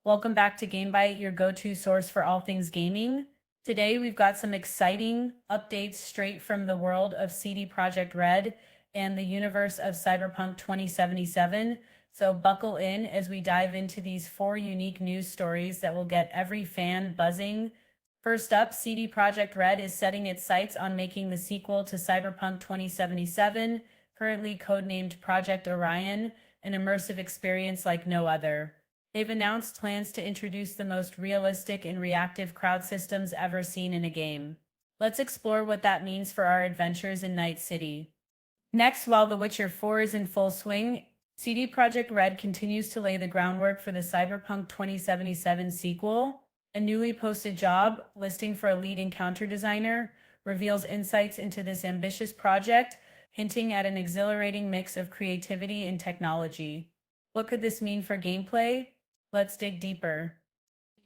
Welcome back to GameBite, your go-to source for all things gaming. Today we've got some exciting updates straight from the world of CD Projekt Red and the universe of Cyberpunk 2077. So buckle in as we dive into these four unique news stories that will get every fan buzzing. First up, CD Projekt Red is setting its sights on making the sequel to Cyberpunk 2077, currently codenamed Project Orion, an immersive experience like no other. They've announced plans to introduce the most realistic and reactive crowd systems ever seen in a game. Let's explore what that means for our adventures in Night City. Next, while The Witcher 4 is in full swing, CD Projekt Red continues to lay the groundwork for the Cyberpunk 2077 sequel. A newly posted job listing for a lead encounter designer reveals insights into this ambitious project, hinting at an exhilarating mix of creativity and technology. What could this mean for gameplay? Let's dig deeper.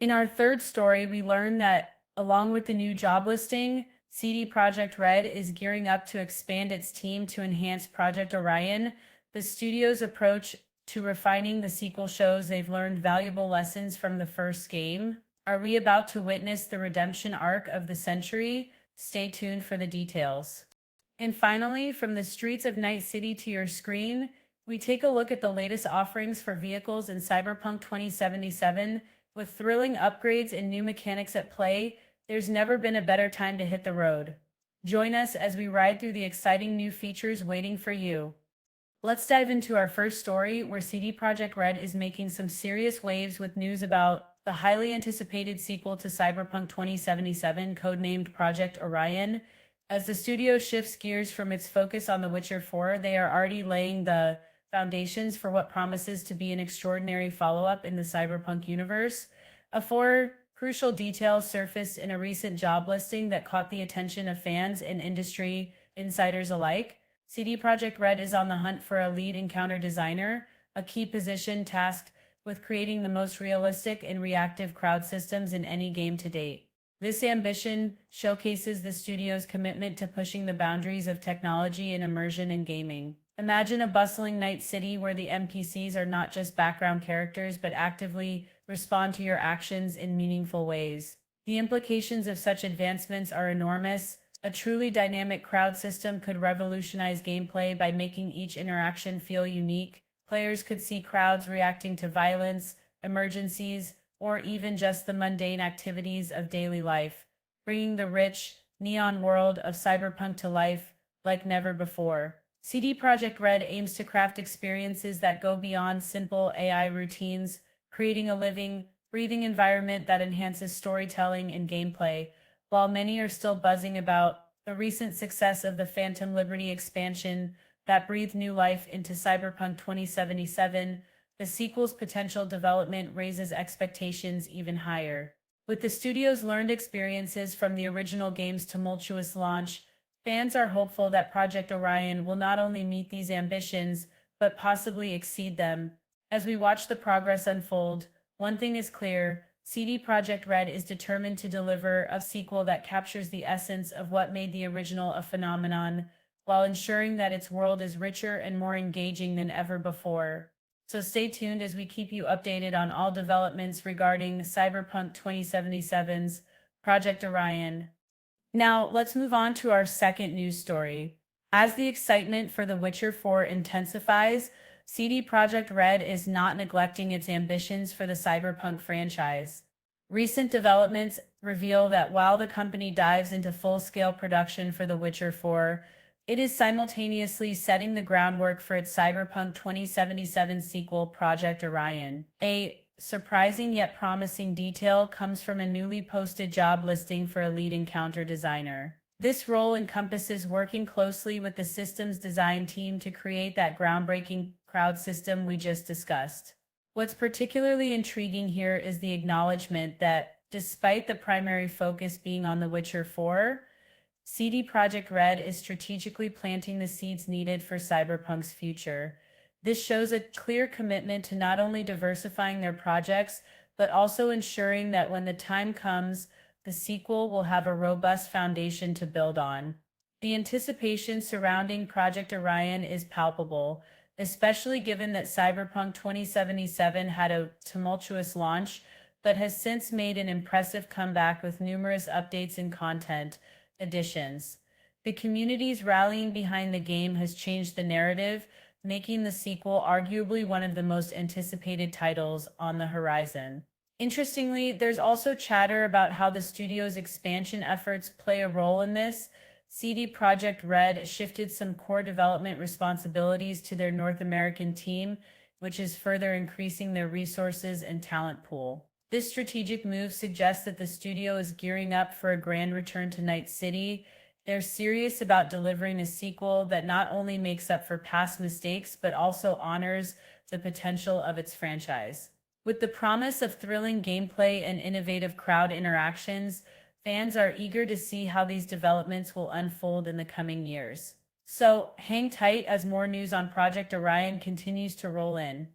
In our third story, we learn that along with the new job listing, CD Projekt Red is gearing up to expand its team to enhance Project Orion. The studio's approach to refining the sequel shows they've learned valuable lessons from the first game. Are we about to witness the redemption arc of the century? Stay tuned for the details. And finally, from the streets of Night City to your screen, we take a look at the latest offerings for vehicles in Cyberpunk 2077. With thrilling upgrades and new mechanics at play, there's never been a better time to hit the road. Join us as we ride through the exciting new features waiting for you. Let's dive into our first story, where CD Projekt Red is making some serious waves with news about the highly anticipated sequel to Cyberpunk 2077, codenamed Project Orion. As the studio shifts gears from its focus on The Witcher 4, they are already laying the foundations for what promises to be an extraordinary follow-up in the Cyberpunk universe. A four crucial details surfaced in a recent job listing that caught the attention of fans and industry insiders alike. CD Projekt Red is on the hunt for a lead encounter designer, a key position tasked with creating the most realistic and reactive crowd systems in any game to date. This ambition showcases the studio's commitment to pushing the boundaries of technology and immersion in gaming. Imagine a bustling night city where the NPCs are not just background characters but actively respond to your actions in meaningful ways. The implications of such advancements are enormous. A truly dynamic crowd system could revolutionize gameplay by making each interaction feel unique. Players could see crowds reacting to violence, emergencies, or even just the mundane activities of daily life, bringing the rich, neon world of Cyberpunk to life like never before. CD Projekt Red aims to craft experiences that go beyond simple AI routines, creating a living, breathing environment that enhances storytelling and gameplay. While many are still buzzing about the recent success of the Phantom Liberty expansion that breathed new life into Cyberpunk 2077, the sequel's potential development raises expectations even higher. With the studio's learned experiences from the original game's tumultuous launch, fans are hopeful that Project Orion will not only meet these ambitions, but possibly exceed them. As we watch the progress unfold, one thing is clear: CD Projekt Red is determined to deliver a sequel that captures the essence of what made the original a phenomenon, while ensuring that its world is richer and more engaging than ever before. So stay tuned as we keep you updated on all developments regarding Cyberpunk 2077's Project Orion. Now, let's move on to our second news story. As the excitement for The Witcher 4 intensifies, CD Projekt Red is not neglecting its ambitions for the Cyberpunk franchise. Recent developments reveal that while the company dives into full-scale production for The Witcher 4, it is simultaneously setting the groundwork for its Cyberpunk 2077 sequel, Project Orion. A surprising yet promising detail comes from a newly posted job listing for a lead encounter designer. This role encompasses working closely with the systems design team to create that groundbreaking crowd system we just discussed. What's particularly intriguing here is the acknowledgement that, despite the primary focus being on The Witcher 4, CD Projekt Red is strategically planting the seeds needed for Cyberpunk's future. This shows a clear commitment to not only diversifying their projects, but also ensuring that when the time comes, the sequel will have a robust foundation to build on. The anticipation surrounding Project Orion is palpable. especially given that Cyberpunk 2077 had a tumultuous launch, but has since made an impressive comeback with numerous updates and content additions. The community's rallying behind the game has changed the narrative, making the sequel arguably one of the most anticipated titles on the horizon. Interestingly, there's also chatter about how the studio's expansion efforts play a role in this. CD Projekt Red shifted some core development responsibilities to their North American team, which is further increasing their resources and talent pool. This strategic move suggests that the studio is gearing up for a grand return to Night City. They're serious about delivering a sequel that not only makes up for past mistakes, but also honors the potential of its franchise. With the promise of thrilling gameplay and innovative crowd interactions, fans are eager to see how these developments will unfold in the coming years. So hang tight as more news on Project Orion continues to roll in.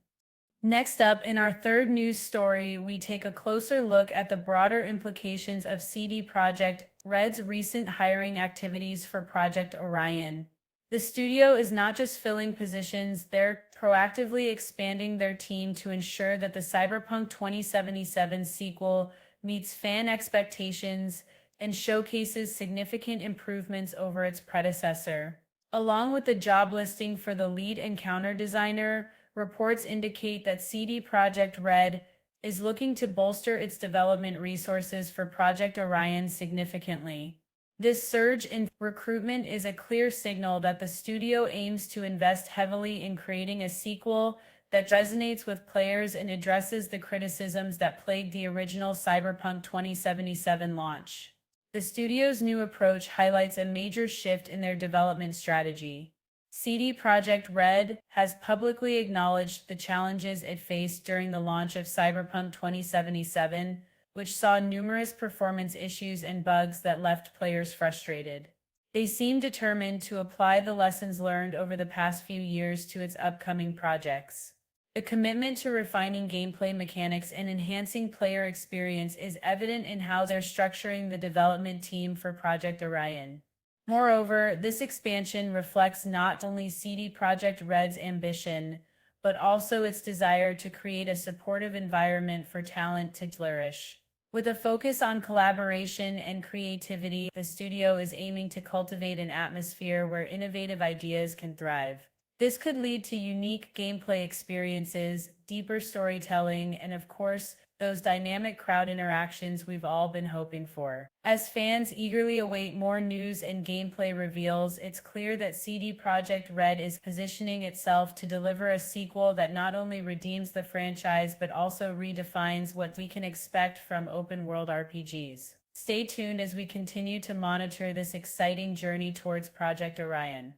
Next up, in our third news story, we take a closer look at the broader implications of CD Projekt Red's recent hiring activities for Project Orion. The studio is not just filling positions, they're proactively expanding their team to ensure that the Cyberpunk 2077 sequel meets fan expectations and showcases significant improvements over its predecessor. Along with the job listing for the lead encounter designer, reports indicate that CD Projekt Red is looking to bolster its development resources for Project Orion significantly. This surge in recruitment is a clear signal that the studio aims to invest heavily in creating a sequel that resonates with players and addresses the criticisms that plagued the original Cyberpunk 2077 launch. The studio's new approach highlights a major shift in their development strategy. CD Projekt Red has publicly acknowledged the challenges it faced during the launch of Cyberpunk 2077, which saw numerous performance issues and bugs that left players frustrated. They seem determined to apply the lessons learned over the past few years to its upcoming projects. The commitment to refining gameplay mechanics and enhancing player experience is evident in how they're structuring the development team for Project Orion. Moreover, this expansion reflects not only CD Projekt Red's ambition, but also its desire to create a supportive environment for talent to flourish. With a focus on collaboration and creativity, the studio is aiming to cultivate an atmosphere where innovative ideas can thrive. This could lead to unique gameplay experiences, deeper storytelling, and of course, those dynamic crowd interactions we've all been hoping for. As fans eagerly await more news and gameplay reveals, it's clear that CD Projekt Red is positioning itself to deliver a sequel that not only redeems the franchise but also redefines what we can expect from open-world RPGs. Stay tuned as we continue to monitor this exciting journey towards Project Orion.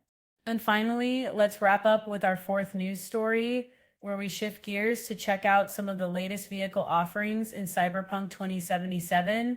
And finally, let's wrap up with our fourth news story, where we shift gears to check out some of the latest vehicle offerings in Cyberpunk 2077.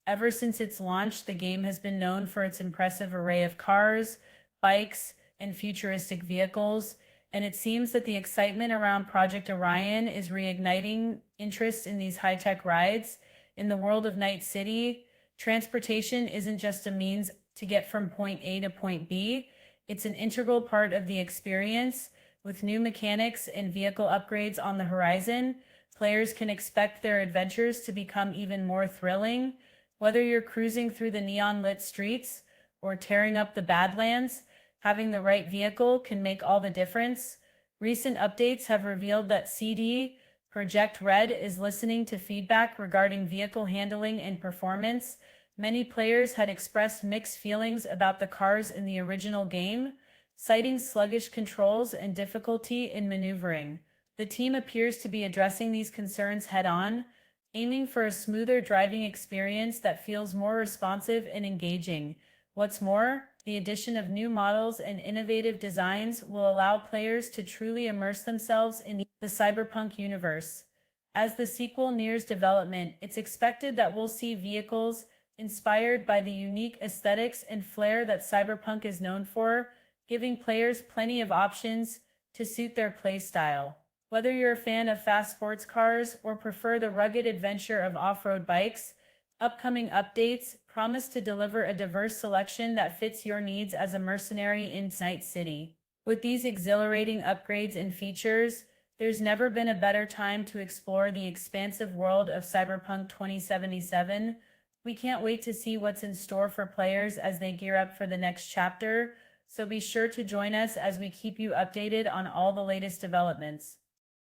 Ever since its launch, the game has been known for its impressive array of cars, bikes, and futuristic vehicles, and it seems that the excitement around Project Orion is reigniting interest in these high-tech rides. In the world of Night City, transportation isn't just a means to get from point A to point B, it's an integral part of the experience. With new mechanics and vehicle upgrades on the horizon, players can expect their adventures to become even more thrilling. Whether you're cruising through the neon-lit streets or tearing up the Badlands, having the right vehicle can make all the difference. Recent updates have revealed that CD Projekt Red is listening to feedback regarding vehicle handling and performance. Many players had expressed mixed feelings about the cars in the original game, citing sluggish controls and difficulty in maneuvering. The team appears to be addressing these concerns head-on, aiming for a smoother driving experience that feels more responsive and engaging. What's more, the addition of new models and innovative designs will allow players to truly immerse themselves in the Cyberpunk universe. As the sequel nears development, it's expected that we'll see vehicles inspired by the unique aesthetics and flair that Cyberpunk is known for, giving players plenty of options to suit their playstyle. Whether you're a fan of fast sports cars or prefer the rugged adventure of off-road bikes, upcoming updates promise to deliver a diverse selection that fits your needs as a mercenary in Night City. With these exhilarating upgrades and features, there's never been a better time to explore the expansive world of Cyberpunk 2077. We can't wait to see what's in store for players as they gear up for the next chapter, so be sure to join us as we keep you updated on all the latest developments.